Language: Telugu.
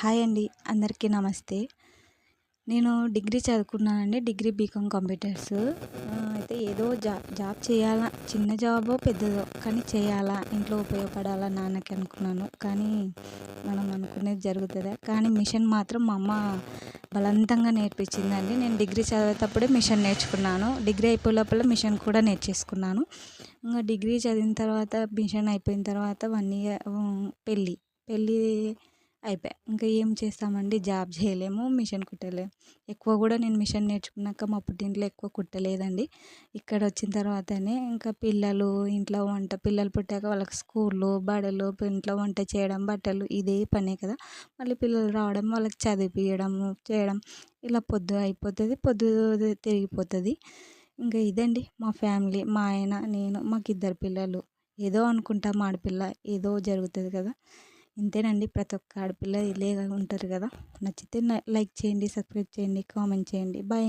హాయ్ అండి. అందరికీ నమస్తే. నేను డిగ్రీ చదువుకున్నానండి. Degree BCom computers. అయితే ఏదో జాబ్ చేయాలా, చిన్న జాబో పెద్దదో కానీ చేయాలా, ఇంట్లో ఉపయోగపడాలా నాన్నకి అనుకున్నాను. కానీ మనం అనుకునేది జరుగుతదా? కానీ మిషన్ మాత్రం మా అమ్మ బలవంతంగా నేర్పించిందండి. నేను డిగ్రీ చదివేటప్పుడే మిషన్ నేర్చుకున్నాను. డిగ్రీ అయిపోయే లోపల మిషన్ కూడా నేర్చేసుకున్నాను. ఇంకా డిగ్రీ చదివిన తర్వాత మిషన్ అయిపోయిన తర్వాత 1 ఇయర్ పెళ్ళి అయిపాయే. ఇంకా ఏం చేస్తామండి, జాబ్ చేయలేము, మిషన్ కుట్టలేము. ఎక్కువ కూడా నేను మిషన్ నేర్చుకున్నాక మా పుట్టింట్లో ఎక్కువ కుట్టలేదండి. ఇక్కడ వచ్చిన తర్వాతనే ఇంకా పిల్లలు పుట్టాక వాళ్ళకి స్కూళ్ళు, బడులు, ఇంట్లో వంట చేయడం, బట్టలు ఇదే పనే కదా. మళ్ళీ పిల్లలు రావడం, వాళ్ళకి చదివిపియడము, చేయడం ఇలా పొద్దు అయిపోతుంది, పొద్దు తిరిగిపోతుంది. ఇంకా ఇదండి మా ఫ్యామిలీ. మా ఆయన, నేను, మాకు 2 పిల్లలు. ఏదో అనుకుంటాం ఆడపిల్ల, ఏదో జరుగుతుంది కదా. ఇంతేనండి, ప్రతి ఒక్క ఆడపిల్ల ఇలాగే ఉంటారు కదా. నచ్చితే లైక్ చేయండి, సబ్స్క్రైబ్ చేయండి, కామెంట్ చేయండి. బాయ్.